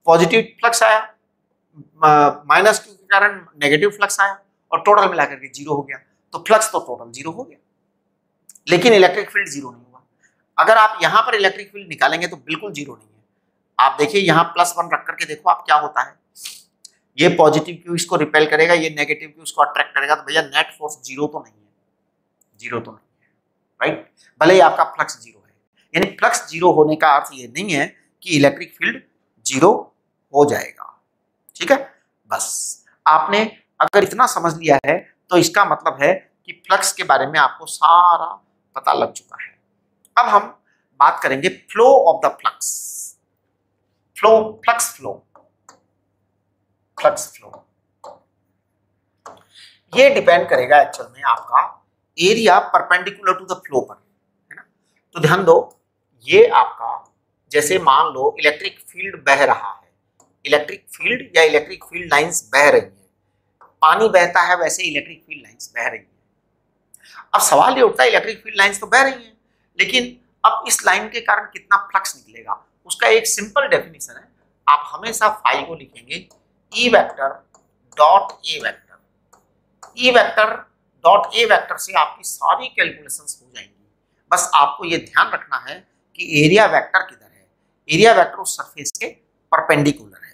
पॉजिटिव फ्लक्स आया, माइनस क्यू के कारण नेगेटिव फ्लक्स आया, और टोटल मिलाकर के जीरो हो गया, तो फ्लक्स तो टोटल जीरो हो गया, लेकिन इलेक्ट्रिक फील्ड जीरो नहीं हुआ। अगर आप यहां पर इलेक्ट्रिक फील्ड निकालेंगे तो बिल्कुल जीरो नहीं है। आप देखिए यहां +1 रख करके देखो आप क्या होता है, ये पॉजिटिव क्यू इसको रिपेल करेगा, ये नेगेटिव क्यू इसको अट्रैक्ट करेगा, तो भैया नेट फोर्स जीरो तो नहीं है, जीरो तो नहीं है, राइट? भले ही आपका फ्लक्स जीरो है, यानी फ्लक्स जीरो होने का अर्थ ये नहीं है कि इलेक्ट्रिक फील्ड जीरो हो जाएगा, ठीक है? बस आपने अगर इतना समझ लिया है तो इसका मतलब है कि फ्लक्स के बारे में आपको सारा पता लग चुका है। अब हम बात करेंगे flow of the flux, flux flow. ये डिपेंड करेगा एक्चुअल में आपका area perpendicular to the flow पर, है ना? तो ध्यान दो, ये आपका जैसे मान लो इलेक्ट्रिक फील्ड बह रहा है, इलेक्ट्रिक फील्ड या इलेक्ट्रिक फील्ड लाइंस बह रही है, पानी बहता है वैसे इलेक्ट्रिक फील्ड लाइंस बह रही है। अब सवाल ये उठता है इलेक्ट्रिक फील्ड लाइंस तो बह रही हैं, लेकिन अब इस लाइन के कारण कितना फ्लक्स निकलेगा? उसका एक सिंपल डेफिनेशन है, आप हमेशा फाई को लिखेंगे ई vector dot A vector, E vector dot A vector से आपकी सारी कैलकुलेशंस हो जाएंगी। बस आपको ये ध्यान रखना है कि एरिया वेक्टर किधर है, एरिया वेक्टर उस सरफेस के परपेंडिकुलर है।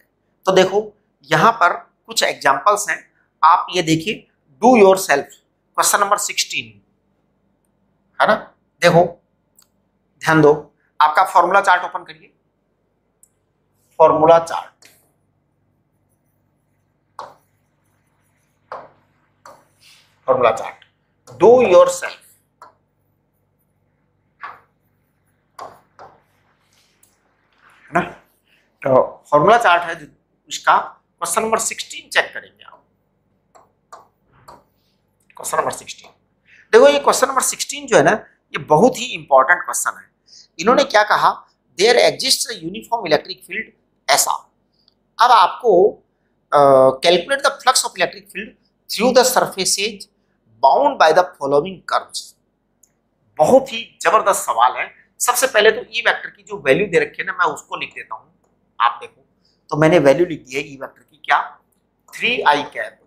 तो देखो यहाँ पर कुछ एग्जांपल्स हैं, आप ये देखिए, do your self, question number 16, है ना? देखो ध्यान दो, आपका फॉर्मूला चार्ट ओपन करिए, formula chart, formula chart, do your self, है ना? तो फॉर्मूला चार्ट है इसका, क्वेश्चन नंबर 16 चेक करेंगे आप, क्वेश्चन नंबर 16। देखो ये क्वेश्चन नंबर 16 जो है ना, ये बहुत ही इंपॉर्टेंट क्वेश्चन है। इन्होंने क्या कहा, there exist uniform electric field ऐसा। अब आपको calculate the flux of electric field through the surfaces bound by the following curves. बहुत ही जबरदस्त सवाल है। सबसे पहले तो ई वेक्टर की जो वैल्यू दे रखी है ना, मैं उसको लिख देता हूं। आप देखो तो मैंने वैल्यू लिख दी है ई वेक्टर की, क्या? 3i cap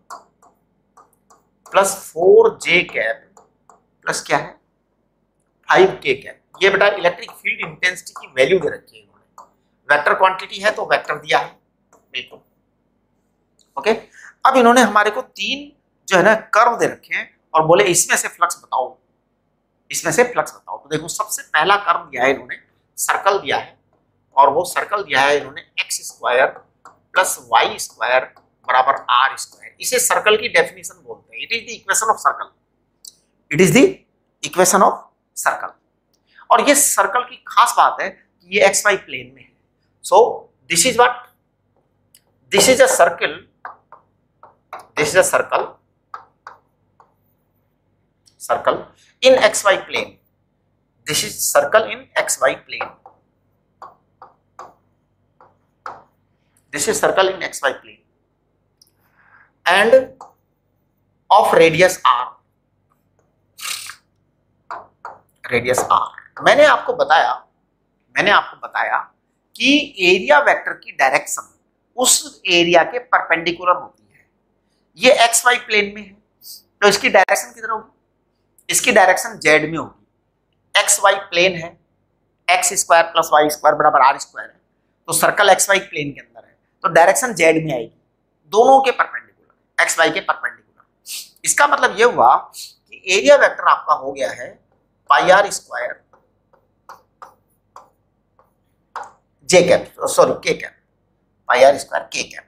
plus 4j cap plus क्या है 5k कैप। ये बेटा इलेक्ट्रिक फील्ड इंटेंसिटी की वैल्यू दे रखी है इन्होंने, वेक्टर क्वांटिटी है तो वेक्टर दिया है, बिल्कुल ओके। अब इन्होंने हमारे को 3 जो है ना कर्व दे रखे हैं और बोले इसमें से फ्लक्स बताओ, इसमें से फ्लक्स बताओ। तो देखो सबसे पहला कर्व दिया है इन्होंने, सर्कल दिया है, और वो सर्कल दिया है इन्होंने x² प्लस y² बराबर r²। इसे सर्कल की डेफिनेशन बोलते हैं, it is the equation of circle, it is the equation of circle. और ये सर्कल की खास बात है कि ये xy प्लेन में है। So this is what, this is a circle, this is a circle, circle in xy plane, this is circle in xy plane, this is circle in xy plane and of radius r, radius r। मैंने आपको बताया कि area vector की direction उस area के perpendicular होती है। ये xy प्लेन में है तो इसकी डायरेक्शन किधर होगी? इसकी डायरेक्शन जेड में होगी। एक्स वाई प्लेन है, x² प्लस y² बराबर r² है, तो सर्कल xy प्लेन के अंदर है तो डायरेक्शन जेड में आएगी, दोनों के परपेंडिकुलर, xy के परपेंडिकुलर। इसका मतलब ये हुआ कि एरिया वेक्टर आपका हो गया है πr² j cap, sorry k cap, πr² k cap,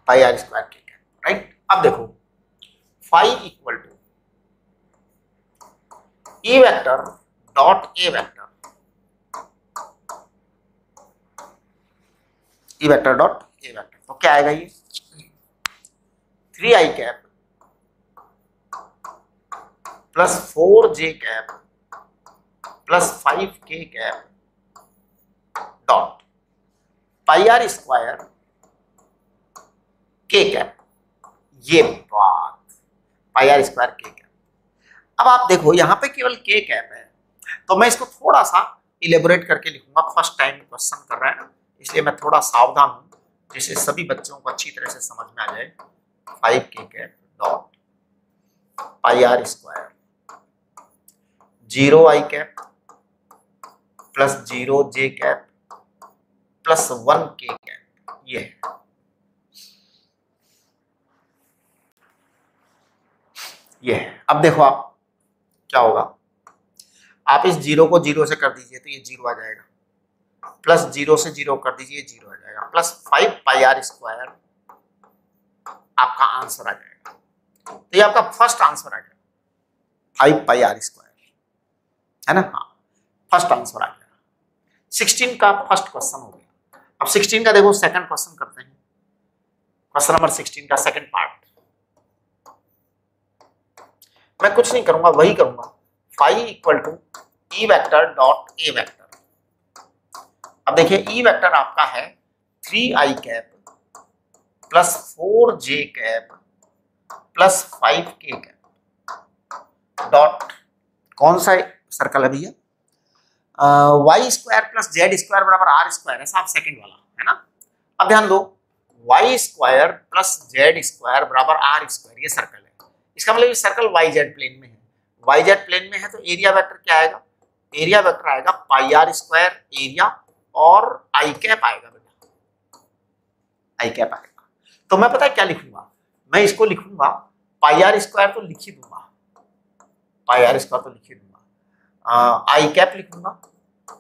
πr² k cap, right? अब देखो phi equal to E vector dot A vector, E vector dot A vector, तो क्या आएगा ये 3i cap plus 4j cap plus 5k cap dot pi r square k cap. ये बात pi r square k cap. अब आप देखो यहां पे केवल के कैप है, तो मैं इसको थोड़ा सा इलेबोरेट करके लिखूंगा। फर्स्ट टाइम क्वेश्चन कर रहा है ना, इसलिए मैं थोड़ा सावधान हूं, जिससे सभी बच्चों को अच्छी तरह से समझ में आ जाए। 5k cap dot pi r square 0i cap plus 0j cap plus 1k cap, ये है। ये है। अब देखो आप क्या होगा, आप इस 0 को 0 से कर दीजिए तो ये 0 आ जाएगा, प्लस 0 से 0 कर दीजिए 0 आ जाएगा, प्लस 5 पाई आर स्क्वायर आपका आंसर आ जाएगा। तो ये आपका फर्स्ट आंसर आ गया 5 पाई आर स्क्वायर, है ना। हाँ, फर्स्ट आंसर आ गया। 16 का फर्स्ट क्वेश्चन हो गया। अब 16 का देखो सेकंड क्वेश्चन करते हैं। क्वेश्चन नंबर 16 का सेकंड पार्ट मैं कुछ नहीं करूंगा, वही करूंगा। Phi equal to E vector dot A vector. अब देखिए ई वेक्टर आपका है 3i cap plus 4j cap plus 5k cap dot कौन सा सर्कल है भैया, y square plus z square बराबर आर स्क्वायर है साहब, सेकंड वाला है ना। अब ध्यान दो, y square plus z square बराबर आर स्क्वायर, ये सर्कल है। इसका मतलब ये सर्कल वाई जेड प्लेन में है। वाई जेड प्लेन में है तो एरिया वेक्टर क्या आएगा, एरिया वेक्टर आएगा पाई आर स्क्वायर एरिया और आई कैप आएगा बेटा, आई कैप आएगा। तो मैं पता है क्या लिखूंगा, मैं इसको लिखूंगा पाई आर स्क्वायर तो लिख ही दूंगा, पाई आर स्क्वायर तो लिख ही दूंगा, आई कैप लिखूंगा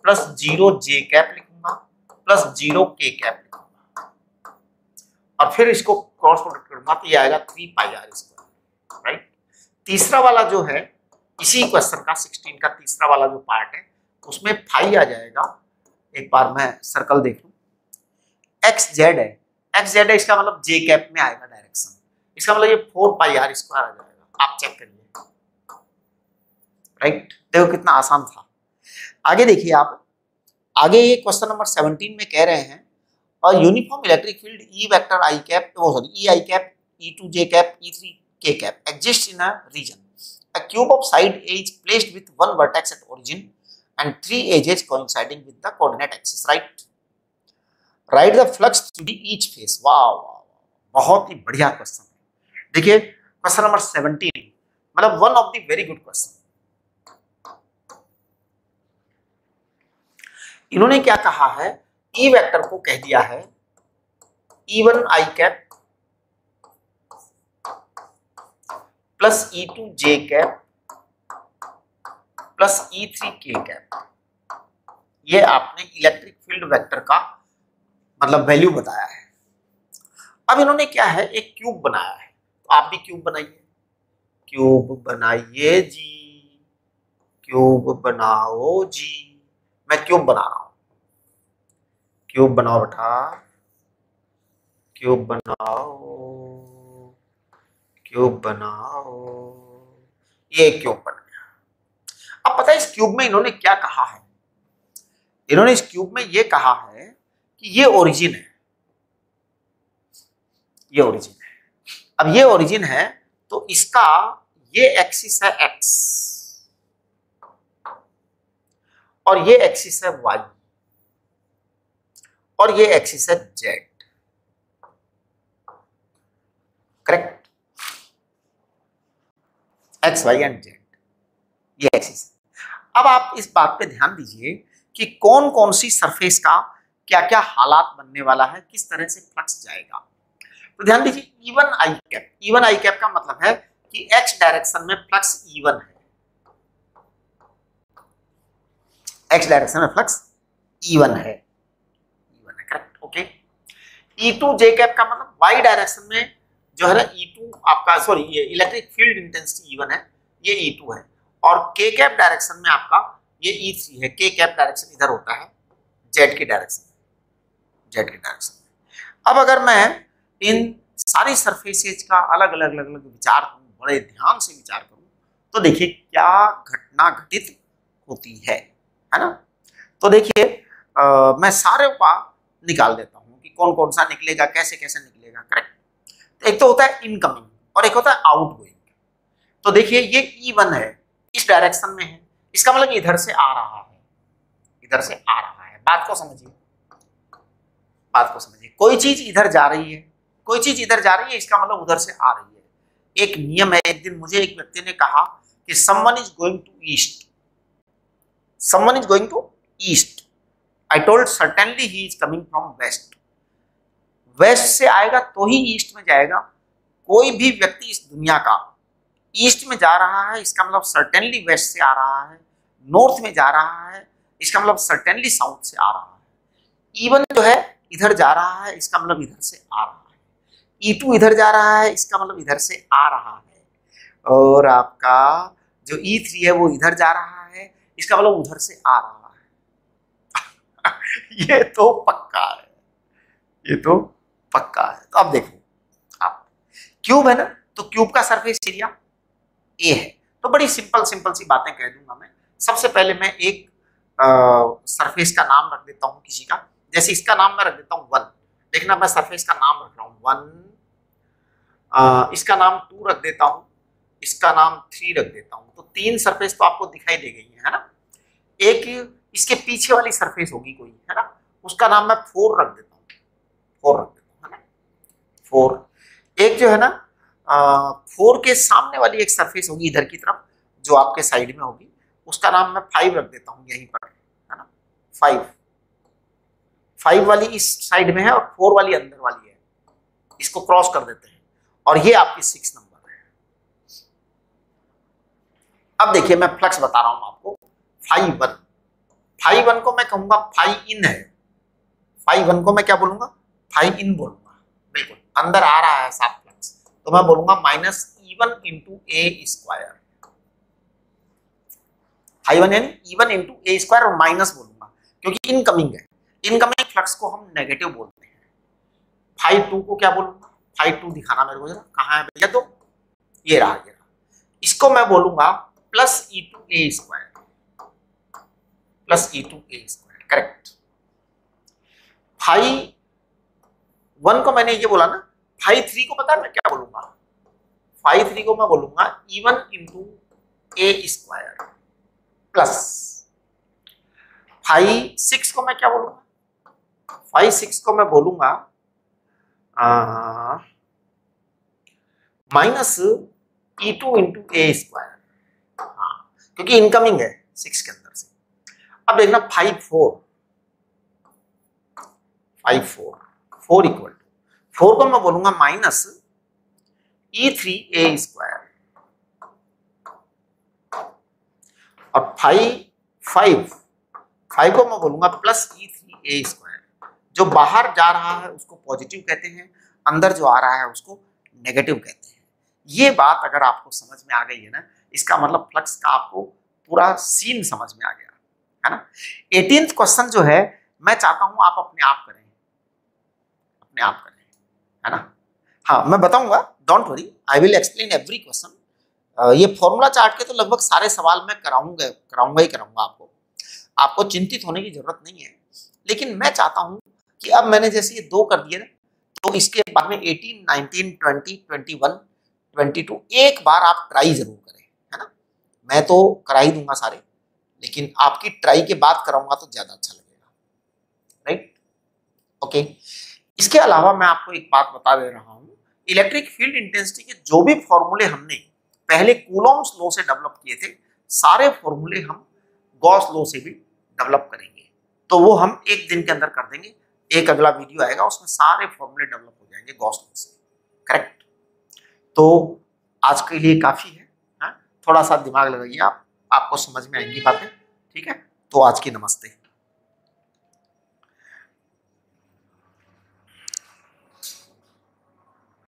प्लस 0j कैप लिखूंगा प्लस 0k कैप लिखूंगा, और फिर इसको क्रॉस प्रोडक्ट करूंगा तो ये आएगा 3 पाई आर स्क्वायर, राइट। तीसरा वाला जो है इसी क्वेश्चन का 16 का तीसरा वाला जो पार्ट है उसमें फाई आ जाएगा। एक बार मैं सर्कल देख लूं, एक्स जेड है, एक्स जेड है, इसका मतलब जे कैप में आएगा डायरेक्शन, इसका मतलब ये 4 पाई आर स्क्वायर आ जाएगा। आप चेक करिए, राइट। देखो कितना आसान था। आगे देखिए आप, आगे ये क्वेश्चन नंबर 17 में कह रहे हैं और uniform electric field E vector i cap, वो sorry E i cap E2j cap E3k cap exists in a region. A cube of side A is placed with one vertex at origin and 3 edges coinciding with the coordinate axis. Write the flux through each face. वाह वाह, बहुत ही बढ़िया question है। देखिए question number 17 मतलब one of the very good question. इन्होंने क्या कहा है, ई वेक्टर को कह दिया है E1i cap plus E2j cap plus E3k cap. ये आपने इलेक्ट्रिक फील्ड वेक्टर का मतलब वैल्यू बताया है। अब इन्होंने क्या है, एक क्यूब बनाया है, तो आप भी क्यूब बनाइए, क्यूब बनाइए जी, क्यूब बनाओ जी। मैं क्यूब बना रहा हूं, क्यूब बनाओ बेटा, क्यूब बनाओ, क्यूब बनाओ। ये क्यूब बन गया। अब पता है इस क्यूब में इन्होंने क्या कहा है, इन्होंने इस क्यूब में ये कहा है कि ये ओरिजिन है, ये ओरिजिन है। अब ये ओरिजिन है तो इसका ये एक्सिस है एक्स और ये एक्सिस है वाई और ये एक्सिस है z, correct. X y and z, ये एक्सिस है। अब आप इस बात पे ध्यान दीजिए कि कौन कौन सी सरफेस का क्या क्या हालात बनने वाला है, किस तरह से फ्लक्स जाएगा। तो ध्यान दीजिए E1i कैप, E1i कैप का मतलब है कि एक्स डायरेक्शन में फ्लक्स E1 है, एक्स डायरेक्शन में फ्लक्स E1 है, E1 है, करेक्ट, ओके। E2j कैप का मतलब वाई डायरेक्शन में जो है ना E2 आपका, सॉरी ये इलेक्ट्रिक फील्ड इंटेंसिटी E1 है, ये E2 है, और के कैप डायरेक्शन में आपका ये E3 है। के कैप डायरेक्शन इधर होता है जेड की डायरेक्शन में, जेड की डायरेक्शन में। अब अगर मैं इन सारी सरफेसेज का अलग अलग अलग अलग विचार करूं, बड़े ध्यान से विचार करूं, तो देखिए क्या घटना घटित होती है ना। तो देखिए मैं सारे का निकाल देता हूं कि कौन कौन सा निकलेगा, कैसे कैसे निकलेगा। करेक्ट। तो एक तो होता है इनकमिंग और एक होता है आउटगोइंग। तो देखिए ये E1 है, इस डायरेक्शन में है, इसका मतलब इधर से आ रहा है, इधर से आ रहा है। बात को समझिए, बात को समझिए। कोई चीज इधर जा रही है, कोई चीज इधर जा रही है, इसका मतलब उधर से आ रही है। एक नियम है, एक दिन मुझे एक व्यक्ति ने कहा कि someone is going to east, someone is going to east. I told certainly he is coming from west. West से आएगा तो ही ईस्ट में जाएगा। कोई भी व्यक्ति इस दुनिया का ईस्ट में जा रहा है, इसका मतलब सर्टेनली वेस्ट से आ रहा है। नॉर्थ में जा रहा है, इसका मतलब सर्टेनली साउथ से आ रहा है। इवन जो है इधर जा रहा है, इसका मतलब इधर से आ रहा है। E2 इधर जा रहा है, इसका मतलब इधर से आ रहा है। और आपका जो E3 है वो इधर जा रहा है, इसका मतलब उधर से आ रहा है। ये तो पक्का है, ये तो पक्का है। तो अब देखो, आप क्यूब है ना, तो क्यूब का सरफेस एरिया ए है। तो बड़ी सिंपल सिंपल सी बातें कह दूंगा मैं। सबसे पहले मैं एक सरफेस का नाम रख देता हूं किसी का, जैसे इसका नाम मैं रख देता हूं 1। देखना मैं सरफेस का नाम रख रहा हूं 1, इसका नाम 2 रख देता हूं, इसका नाम 3 रख देता हूं। तो 3 सरफेस तो आपको दिखाई दे गई है ना। एक इसके पीछे वाली सरफेस होगी कोई, है ना, उसका नाम मैं 4 रख देता हूं, 4 रख देता हूं, है ना, 4। एक जो है ना 4 के सामने वाली एक सरफेस होगी इधर की तरफ, जो आपके साइड में होगी, उसका नाम मैं 5 रख देता हूं यहीं पर, है ना। 5 वाली इस साइड में है और 4 वाली अंदर वाली है, इसको क्रॉस कर देते हैं और ये आपकी 6 नंबर है। अब देखिए मैं फ्लक्स बता रहा हूं आपको। 5 1 को मैं कहूंगा 5 इन है। 5 1 को मैं क्या बोलूंगा, 5 इन बोलूंगा। बिल्कुल अंदर आ रहा है साफ फ्लक्स, तो मैं बोलूंगा -E1 इंटू ए स्क्वायर। 5 1 यानी E1 इंटू ए स्क्वायर और माइनस बोलूंगा क्योंकि इनकमिंग है। इनकमिंग फ्लक्स को हम नेगेटिव बोलते हैं। 5 2 को क्या बोलूंगा, 5 2 दिखाना मेरे को जरा, कहां है भैया, तो ये रहा, ये रहा। इसको मैं बोलूंगा +E2 ए स्क्वायर, +E2 ए स्क्वायर। करेक्ट। 5 1 को मैंने ये बोला ना। 5 3 को पता है मैं क्या बोलूंगा, 5 3 को मैं बोलूंगा E1 इंटू ए स्क्वायर प्लस 5 6 को मैं क्या बोलूंगा, 5 6 को मैं बोलूंगा -E2 इंटू ए स्क्वायर। हाँ, क्योंकि इनकमिंग है 6 के अंदर से। अब देखना 5 4 4 इक्वल टू 4 को मैं बोलूंगा -E3 ए स्क्वायर और 5 को मैं बोलूंगा +E3 ए स्क्वायर। जो बाहर जा रहा है उसको पॉजिटिव कहते हैं, अंदर जो आ रहा है उसको नेगेटिव कहते हैं। ये बात अगर आपको समझ में आ गई है ना, इसका मतलब फ्लक्स का आपको पूरा सीन समझ में आ गया, है ना। 18th क्वेश्चन जो है मैं चाहता हूं आप अपने आप करें, अपने आप करें, है ना। हाँ मैं बताऊंगा, don't worry, I will explain every question. ये फॉर्मूला चार्ट के तो लगभग सारे सवाल मैं कराऊंगा ही कराऊंगा आपको। आपको चिंतित होने की जरूरत नहीं है। लेकिन मैं चाहता हूं कि अब मैंने जैसे ये 2 कर दिए ना, तो इसके बाद में 18 19 20 21 22 एक बार आप ट्राई जरूर करें, है ना। मैं तो करा ही दूंगा सारे, लेकिन आपकी ट्राई के बाद कराऊंगा तो ज्यादा अच्छा लगेगा, राइट। ओके। इसके अलावा मैं आपको एक बात बता दे रहा हूं, इलेक्ट्रिक फील्ड इंटेंसिटी के जो भी फॉर्मूले हमने पहले कूलॉम्स लॉ से डेवलप किए थे, सारे फॉर्मूले हम गॉस लॉ से भी डेवलप करेंगे। तो वो हम एक दिन के अंदर कर देंगे। एक अगला वीडियो आएगा, उसमें सारे फॉर्मूले डेवलप हो जाएंगे गॉस लॉ से। करेक्ट। तो आज के लिए काफी है, थोड़ा सा दिमाग लगाइए आप, आपको समझ में आएंगी बातें, ठीक है। तो आज की नमस्ते।